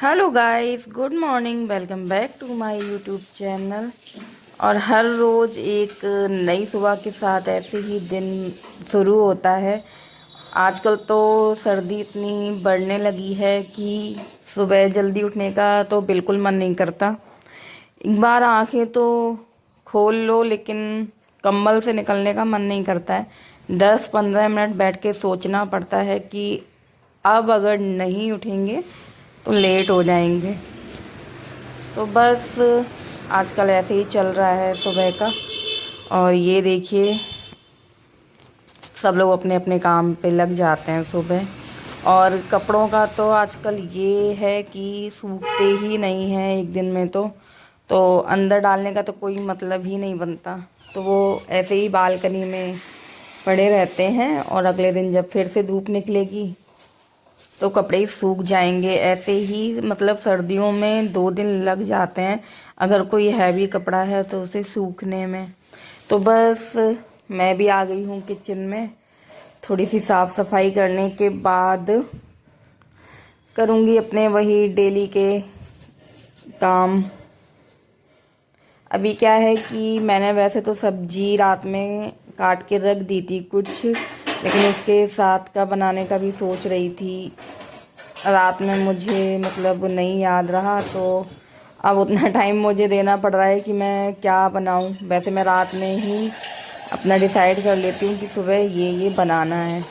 Hello guys, good morning. Welcome back to my YouTube channel. और हर रोज़ एक नई सुबह के साथ ऐसे ही दिन शुरू होता है। आजकल तो सर्दी इतनी बढ़ने लगी है कि सुबह जल्दी उठने का तो बिल्कुल मन नहीं करता। एक बार आंखें तो खोल लो लेकिन कंबल से निकलने का मन नहीं करता है। 10-15 मिनट बैठ के सोचना पड़ता है कि अब अगर नहीं उठेंगे तो लेट हो जाएंगे। तो बस आजकल ऐसे ही चल रहा है सुबह का। और ये देखिए, सब लोग अपने अपने काम पे लग जाते हैं सुबह। और कपड़ों का तो आजकल ये है कि सूखते ही नहीं हैं एक दिन में। तो अंदर डालने का तो कोई मतलब ही नहीं बनता। तो वो ऐसे ही बालकनी में पड़े रहते हैं और अगले दिन जब फिर से धूप निकलेगी तो कपड़े सूख जाएंगे। ऐसे ही मतलब सर्दियों में 2 दिन लग जाते हैं अगर कोई हैवी कपड़ा है तो उसे सूखने में। तो बस मैं भी आ गई हूँ किचन में। थोड़ी सी साफ़ सफाई करने के बाद करूँगी अपने वही डेली के काम। अभी क्या है कि मैंने वैसे तो सब्जी रात में काट के रख दी थी कुछ, लेकिन उसके साथ का बनाने का भी सोच रही थी। रात में मुझे मतलब नहीं याद रहा, तो अब उतना टाइम मुझे देना पड़ रहा है कि मैं क्या बनाऊं। वैसे मैं रात में ही अपना डिसाइड कर लेती हूँ कि सुबह ये बनाना है।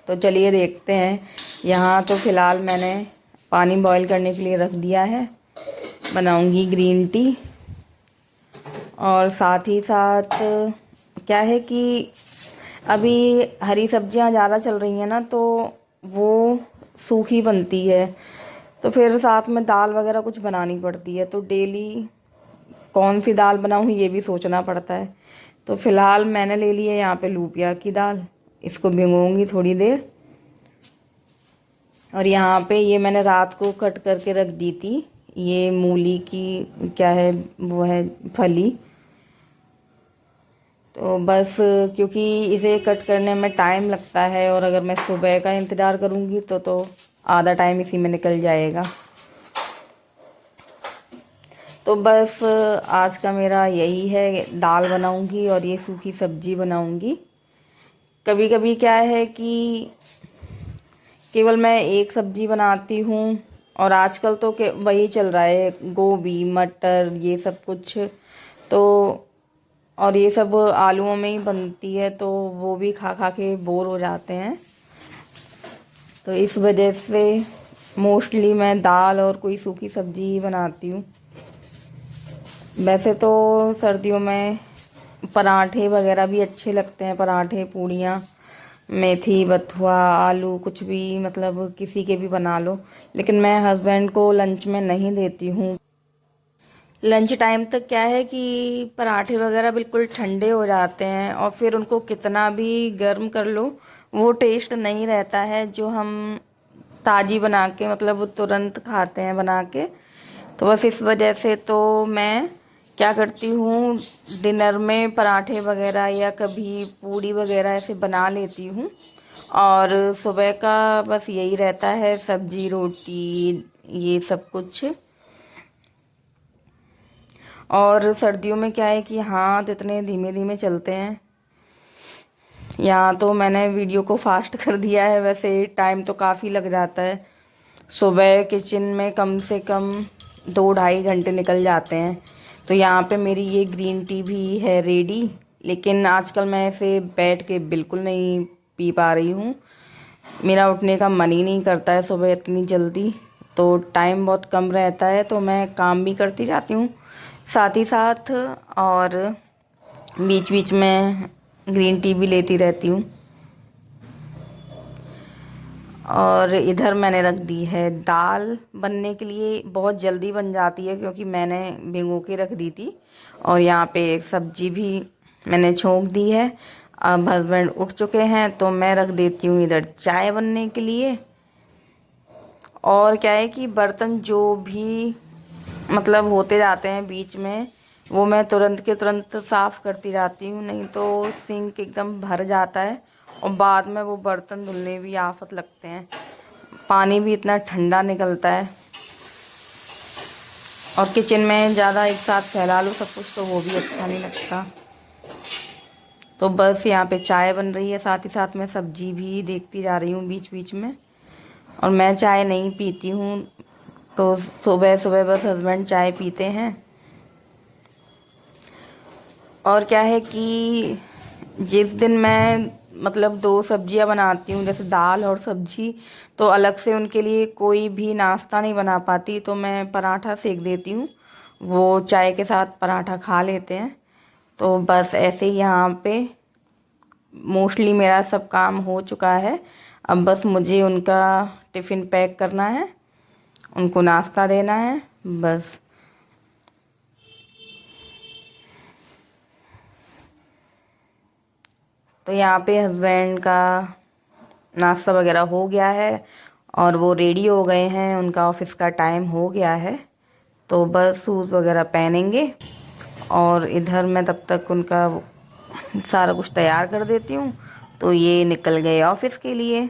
तो चलिए देखते हैं। यहाँ तो फ़िलहाल मैंने पानी बॉईल करने के लिए रख दिया है। बनाऊंगी ग्रीन टी। और साथ ही साथ क्या है कि अभी हरी सब्जियां ज़्यादा चल रही हैं ना, तो वो सूखी बनती है। तो फिर साथ में दाल वगैरह कुछ बनानी पड़ती है। तो डेली कौन सी दाल बनाऊँ ये भी सोचना पड़ता है। तो फ़िलहाल मैंने ले ली है यहाँ पे लूबिया की दाल। इसको भिगोऊंगी थोड़ी देर। और यहाँ पे ये मैंने रात को कट करके रख दी थी। ये मूली की क्या है, वो है फली। तो बस क्योंकि इसे कट करने में टाइम लगता है और अगर मैं सुबह का इंतज़ार करूँगी तो आधा टाइम इसी में निकल जाएगा। तो बस आज का मेरा यही है, दाल बनाऊँगी और ये सूखी सब्जी बनाऊँगी। कभी कभी क्या है कि केवल मैं एक सब्जी बनाती हूँ। और आजकल तो वही चल रहा है, गोभी मटर ये सब कुछ। तो और ये सब आलूओं में ही बनती है, तो वो भी खा खा के बोर हो जाते हैं। तो इस वजह से मोस्टली मैं दाल और कोई सूखी सब्जी ही बनाती हूँ। वैसे तो सर्दियों में पराठे वगैरह भी अच्छे लगते हैं। पराठे पूड़ियाँ, मेथी बथुआ आलू कुछ भी, मतलब किसी के भी बना लो। लेकिन मैं हस्बैंड को लंच में नहीं देती हूँ। लंच टाइम तक क्या है कि पराठे वगैरह बिल्कुल ठंडे हो जाते हैं और फिर उनको कितना भी गर्म कर लो वो टेस्ट नहीं रहता है जो हम ताज़ी बना के मतलब तुरंत खाते हैं बना के। तो बस इस वजह से तो मैं क्या करती हूँ, डिनर में पराठे वगैरह या कभी पूड़ी वगैरह ऐसे बना लेती हूँ। और सुबह का बस यही रहता है, सब्जी रोटी ये सब कुछ। और सर्दियों में क्या है कि हाथ इतने धीमे धीमे चलते हैं। यहाँ तो मैंने वीडियो को फास्ट कर दिया है, वैसे टाइम तो काफ़ी लग जाता है। सुबह किचन में कम से कम 2-2.5 घंटे निकल जाते हैं। तो यहाँ पे मेरी ये ग्रीन टी भी है रेडी, लेकिन आजकल मैं इसे बैठ के बिल्कुल नहीं पी पा रही हूँ। मेरा उठने का मन ही नहीं करता है सुबह इतनी जल्दी। तो टाइम बहुत कम रहता है, तो मैं काम भी करती जाती हूँ साथ ही साथ, और बीच बीच में ग्रीन टी भी लेती रहती हूँ। और इधर मैंने रख दी है दाल बनने के लिए। बहुत जल्दी बन जाती है क्योंकि मैंने भिगो के रख दी थी। और यहाँ पे सब्जी भी मैंने छोंक दी है। अब हस्बैंड उठ चुके हैं तो मैं रख देती हूँ इधर चाय बनने के लिए। और क्या है कि बर्तन जो भी मतलब होते जाते हैं बीच में, वो मैं तुरंत के तुरंत साफ़ करती जाती हूँ, नहीं तो सिंक एकदम भर जाता है और बाद में वो बर्तन धुलने भी आफत लगते हैं। पानी भी इतना ठंडा निकलता है। और किचन में ज़्यादा एक साथ फैला लो सब कुछ तो वो भी अच्छा नहीं लगता। तो बस यहाँ पे चाय बन रही है, साथ ही साथ मैं सब्जी भी देखती जा रही हूँ बीच बीच में। और मैं चाय नहीं पीती हूँ, तो सुबह सुबह बस हस्बैंड चाय पीते हैं। और क्या है कि जिस दिन मैं मतलब दो सब्जियां बनाती हूँ, जैसे दाल और सब्जी, तो अलग से उनके लिए कोई भी नाश्ता नहीं बना पाती, तो मैं पराठा सेक देती हूँ। वो चाय के साथ पराठा खा लेते हैं। तो बस ऐसे ही यहाँ पे मोस्टली मेरा सब काम हो चुका है। अब बस मुझे उनका टिफ़िन पैक करना है, उनको नाश्ता देना है बस। तो यहाँ पे हस्बैंड का नाश्ता वगैरह हो गया है और वो रेडी हो गए हैं, उनका ऑफिस का टाइम हो गया है। तो बस सूट वगैरह पहनेंगे और इधर मैं तब तक उनका सारा कुछ तैयार कर देती हूँ। तो ये निकल गए ऑफिस के लिए।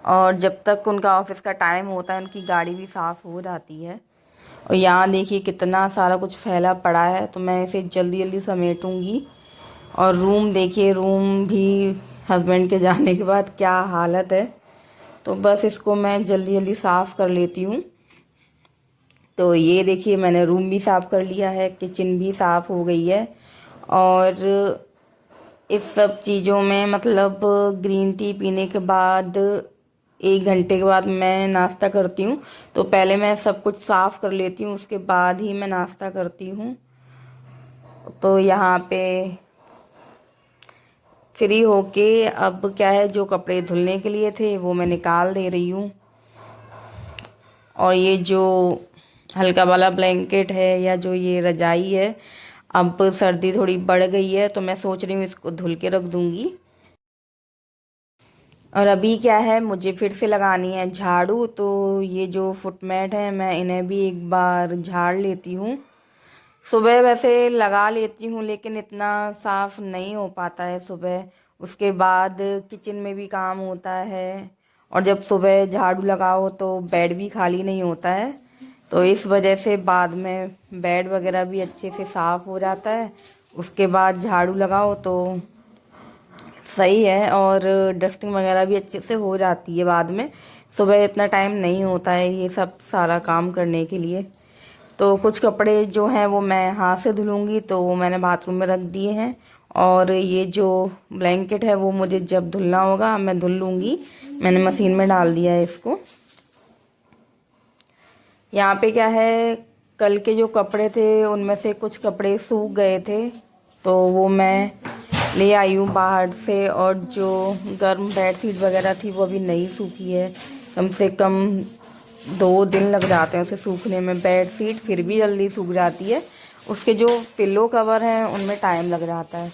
और जब तक उनका ऑफिस का टाइम होता है उनकी गाड़ी भी साफ़ हो जाती है। और यहाँ देखिए कितना सारा कुछ फैला पड़ा है, तो मैं इसे जल्दी जल्दी समेटूंगी। और रूम देखिए, रूम भी हस्बैंड के जाने के बाद क्या हालत है। तो बस इसको मैं जल्दी जल्दी साफ़ कर लेती हूँ। तो ये देखिए मैंने रूम भी साफ़ कर लिया है, किचन भी साफ़ हो गई है। और इस सब चीज़ों में मतलब ग्रीन टी पीने के बाद 1 घंटे के बाद मैं नाश्ता करती हूँ। तो पहले मैं सब कुछ साफ़ कर लेती हूँ, उसके बाद ही मैं नाश्ता करती हूँ। तो यहाँ पे फ्री होके अब क्या है, जो कपड़े धुलने के लिए थे वो मैं निकाल दे रही हूँ। और ये जो हल्का वाला ब्लैंकेट है या जो ये रजाई है, अब सर्दी थोड़ी बढ़ गई है तो मैं सोच रही हूँ इसको धुल के रख दूँगी। और अभी क्या है, मुझे फिर से लगानी है झाड़ू। तो ये जो फुटमैट है मैं इन्हें भी एक बार झाड़ लेती हूँ। सुबह वैसे लगा लेती हूँ लेकिन इतना साफ़ नहीं हो पाता है सुबह। उसके बाद किचन में भी काम होता है, और जब सुबह झाड़ू लगाओ तो बेड भी खाली नहीं होता है। तो इस वजह से बाद में बेड वगैरह भी अच्छे से साफ़ हो जाता है। उसके बाद झाड़ू लगाओ तो सही है, और डस्टिंग वगैरह भी अच्छे से हो जाती है बाद में। सुबह इतना टाइम नहीं होता है ये सब सारा काम करने के लिए। तो कुछ कपड़े जो हैं वो मैं हाथ से धुलूँगी, तो वो मैंने बाथरूम में रख दिए हैं। और ये जो ब्लैंकेट है वो मुझे जब धुलना होगा मैं धुल लूँगी। मैंने मशीन में डाल दिया है इसको। यहाँ पे क्या है, कल के जो कपड़े थे उनमें से कुछ कपड़े सूख गए थे, तो वो मैं ले आई हूँ बाहर से। और जो गर्म बेडशीट वगैरह थी वो अभी नहीं सूखी है, कम से कम 2 दिन लग जाते हैं उसे सूखने में। बेडशीट फिर भी जल्दी सूख जाती है, उसके जो पिल्लो कवर हैं उनमें टाइम लग जाता है।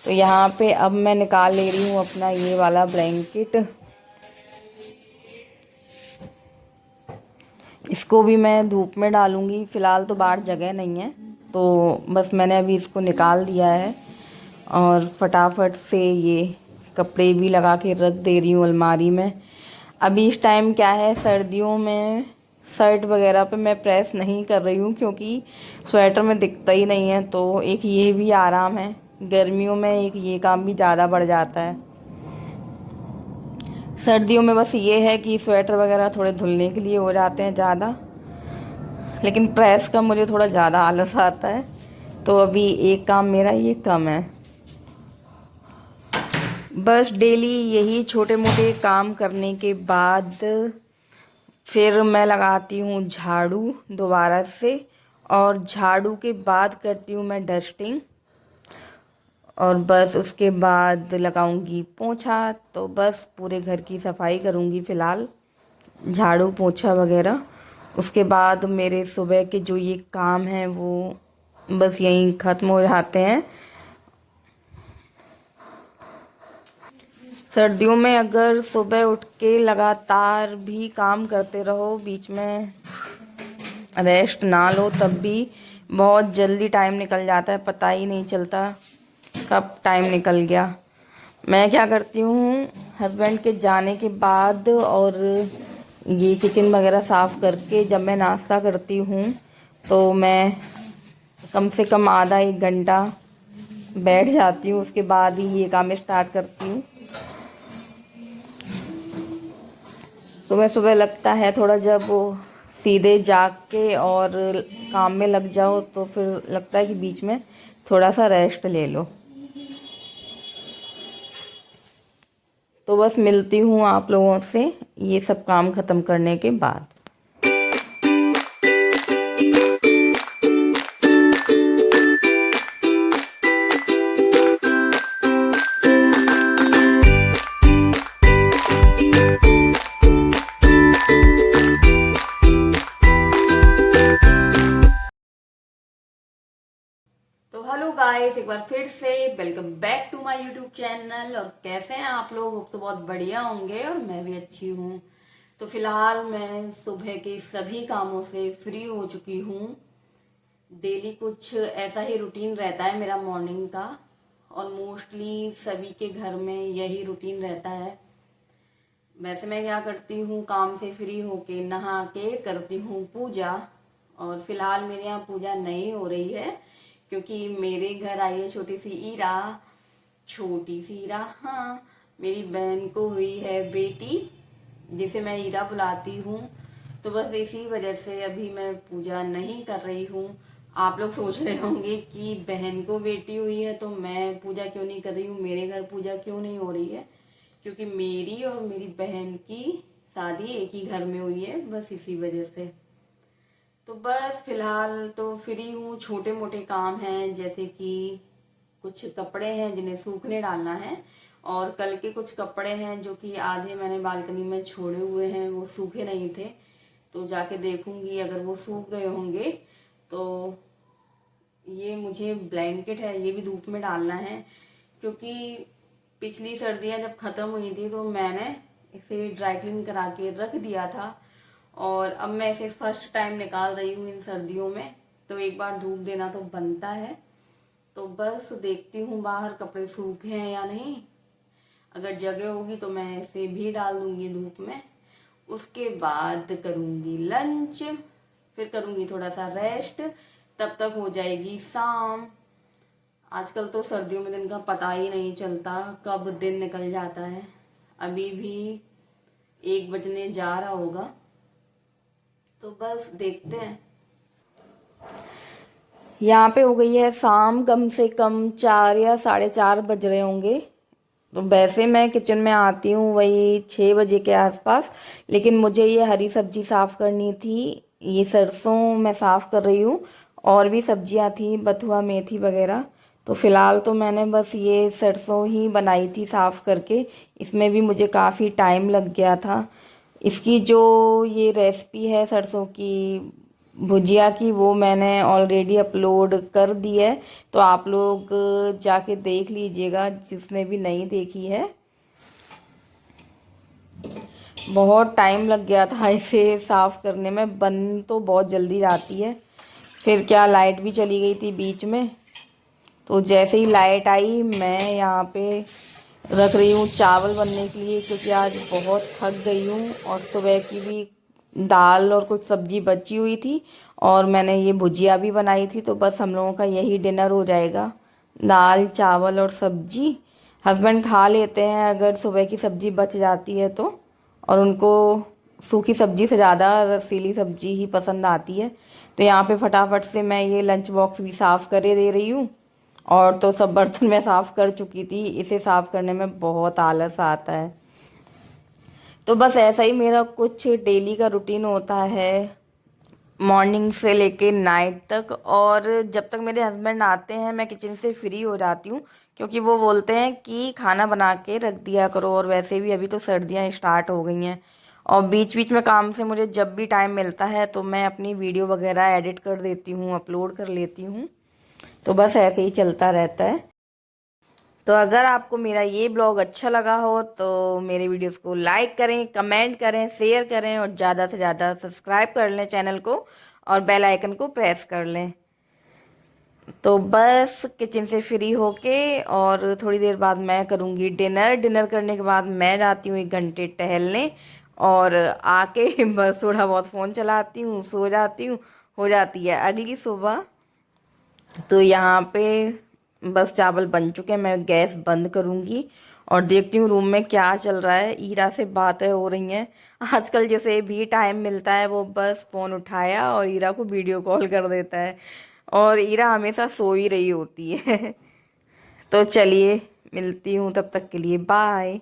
तो यहाँ पे अब मैं निकाल ले रही हूँ अपना ये वाला ब्लैंकेट। इसको भी मैं धूप में डालूँगी, फ़िलहाल तो बाहर जगह नहीं है, तो बस मैंने अभी इसको निकाल दिया है। और फटाफट से ये कपड़े भी लगा के रख दे रही हूँ अलमारी में। अभी इस टाइम क्या है, सर्दियों में शर्ट वगैरह पे मैं प्रेस नहीं कर रही हूँ क्योंकि स्वेटर में दिखता ही नहीं है, तो एक ये भी आराम है। गर्मियों में एक ये काम भी ज़्यादा बढ़ जाता है। सर्दियों में बस ये है कि स्वेटर वगैरह थोड़े धुलने के लिए हो जाते हैं ज़्यादा, लेकिन प्रेस का मुझे थोड़ा ज़्यादा आलस आता है। तो अभी एक काम मेरा ये कम है। बस डेली यही छोटे मोटे काम करने के बाद फिर मैं लगाती हूँ झाड़ू दोबारा से। और झाड़ू के बाद करती हूँ मैं डस्टिंग, और बस उसके बाद लगाऊंगी पोंछा। तो बस पूरे घर की सफाई करूँगी फ़िलहाल, झाड़ू पोंछा वगैरह। उसके बाद मेरे सुबह के जो ये काम हैं वो बस यहीं ख़त्म हो जाते हैं। सर्दियों में अगर सुबह उठ के लगातार भी काम करते रहो, बीच में रेस्ट ना लो, तब भी बहुत जल्दी टाइम निकल जाता है, पता ही नहीं चलता कब टाइम निकल गया। मैं क्या करती हूँ, हस्बैंड के जाने के बाद और ये किचन वगैरह साफ़ करके जब मैं नाश्ता करती हूँ तो मैं कम से कम आधा एक घंटा बैठ जाती हूँ, उसके बाद ही ये काम स्टार्ट करती हूँ। सुबह सुबह लगता है थोड़ा, जब वो सीधे जाग के और काम में लग जाओ तो फिर लगता है कि बीच में थोड़ा सा रेस्ट ले लो। तो बस मिलती हूँ आप लोगों से ये सब काम ख़त्म करने के बाद। तो हेलो गाइस, एक बार फिर से welcome back to my YouTube channel. और कैसे हैं आप लोग? तो बहुत बढ़िया होंगे और मैं भी अच्छी हूँ। तो फिलहाल मैं सुबह के सभी कामों से फ्री हो चुकी हूँ। डेली कुछ ऐसा ही रूटीन रहता है मेरा मॉर्निंग का, और मोस्टली सभी के घर में यही रूटीन रहता है। वैसे मैं क्या करती हूँ, काम से फ्री होके नहा के करती हूँ पूजा। और फिलहाल मेरे यहाँ पूजा नहीं हो रही है क्योंकि मेरे घर आई है छोटी सी ईरा। छोटी सी ईरा, हाँ, मेरी बहन को हुई है बेटी, जिसे मैं ईरा बुलाती हूँ। तो बस इसी वजह से अभी मैं पूजा नहीं कर रही हूँ। आप लोग सोच रहे होंगे कि बहन को बेटी हुई है तो मैं पूजा क्यों नहीं कर रही हूँ, मेरे घर पूजा क्यों नहीं हो रही है। क्योंकि मेरी और मेरी बहन की शादी एक ही घर में हुई है, बस इसी वजह से। तो बस फिलहाल तो फ्री हूँ। छोटे मोटे काम हैं, जैसे कि कुछ कपड़े हैं जिन्हें सूखने डालना है, और कल के कुछ कपड़े हैं जो कि आधे मैंने बालकनी में छोड़े हुए हैं, वो सूखे नहीं थे। तो जाके देखूंगी, अगर वो सूख गए होंगे तो ये मुझे ब्लैंकेट है, ये भी धूप में डालना है। क्योंकि पिछली सर्दियाँ जब ख़त्म हुई थी तो मैंने इसे ड्राई क्लीन करा के रख दिया था, और अब मैं इसे फर्स्ट टाइम निकाल रही हूँ इन सर्दियों में। तो एक बार धूप देना तो बनता है। तो बस देखती हूँ बाहर कपड़े सूखे हैं या नहीं। अगर जगह होगी तो मैं इसे भी डाल दूंगी धूप में। उसके बाद करूंगी लंच, फिर करूंगी थोड़ा सा रेस्ट। तब तक हो जाएगी शाम। आजकल तो सर्दियों में दिन का पता ही नहीं चलता, कब दिन निकल जाता है। अभी भी 1 बजने जा रहा होगा। तो बस देखते हैं। यहाँ पे हो गई है शाम, कम से कम 4 या 4:30 बज रहे होंगे। तो वैसे मैं किचन में आती हूँ वही 6 बजे के आसपास, लेकिन मुझे ये हरी सब्जी साफ़ करनी थी। ये सरसों मैं साफ़ कर रही हूँ, और भी सब्जियाँ थी, बथुआ मेथी वगैरह। तो फ़िलहाल तो मैंने बस ये सरसों ही बनाई थी साफ़ करके। इसमें भी मुझे काफ़ी टाइम लग गया था। इसकी जो ये रेसिपी है सरसों की भुजिया की, वो मैंने ऑलरेडी अपलोड कर दी है। तो आप लोग जाके देख लीजिएगा जिसने भी नहीं देखी है। बहुत टाइम लग गया था इसे साफ़ करने में, बन तो बहुत जल्दी जाती है। फिर क्या, लाइट भी चली गई थी बीच में। तो जैसे ही लाइट आई मैं यहाँ पे रख रही हूँ चावल बनने के लिए, क्योंकि आज बहुत थक गई हूँ। और सुबह की भी दाल और कुछ सब्जी बची हुई थी, और मैंने ये भुजिया भी बनाई थी। तो बस हम लोगों का यही डिनर हो जाएगा, दाल चावल और सब्जी। हस्बैंड खा लेते हैं अगर सुबह की सब्ज़ी बच जाती है तो, और उनको सूखी सब्ज़ी से ज़्यादा रसीली सब्ज़ी ही पसंद आती है। तो यहाँ पे फटाफट से मैं ये लंच बॉक्स भी साफ़ करे दे रही हूँ। और तो सब बर्तन मैं साफ़ कर चुकी थी, इसे साफ़ करने में बहुत आलस आता है। तो बस ऐसा ही मेरा कुछ डेली का रूटीन होता है, मॉर्निंग से लेके नाइट तक। और जब तक मेरे हस्बैंड आते हैं मैं किचन से फ्री हो जाती हूँ, क्योंकि वो बोलते हैं कि खाना बना के रख दिया करो। और वैसे भी अभी तो सर्दियाँ स्टार्ट हो गई हैं, और बीच बीच में काम से मुझे जब भी टाइम मिलता है तो मैं अपनी वीडियो वगैरह एडिट कर देती हूँ, अपलोड कर लेती हूँ। तो बस ऐसे ही चलता रहता है। तो अगर आपको मेरा ये ब्लॉग अच्छा लगा हो तो मेरे वीडियोस को लाइक करें, कमेंट करें, शेयर करें, और ज़्यादा से ज़्यादा सब्सक्राइब कर लें चैनल को, और बेल आइकन को प्रेस कर लें। तो बस किचन से फ्री होके और थोड़ी देर बाद मैं करूँगी डिनर। डिनर करने के बाद मैं जाती हूँ 1 घंटे टहलने, और आके बस थोड़ा बहुत फ़ोन चलाती हूँ, सो जाती हूँ, हो जाती है अगली सुबह। तो यहाँ पे बस चावल बन चुके हैं, मैं गैस बंद करूँगी और देखती हूँ रूम में क्या चल रहा है। ईरा से बातें हो रही हैं। आजकल जैसे भी टाइम मिलता है वो बस फ़ोन उठाया और ईरा को वीडियो कॉल कर देता है, और ईरा हमेशा सो ही रही होती है। तो चलिए, मिलती हूँ, तब तक के लिए बाय।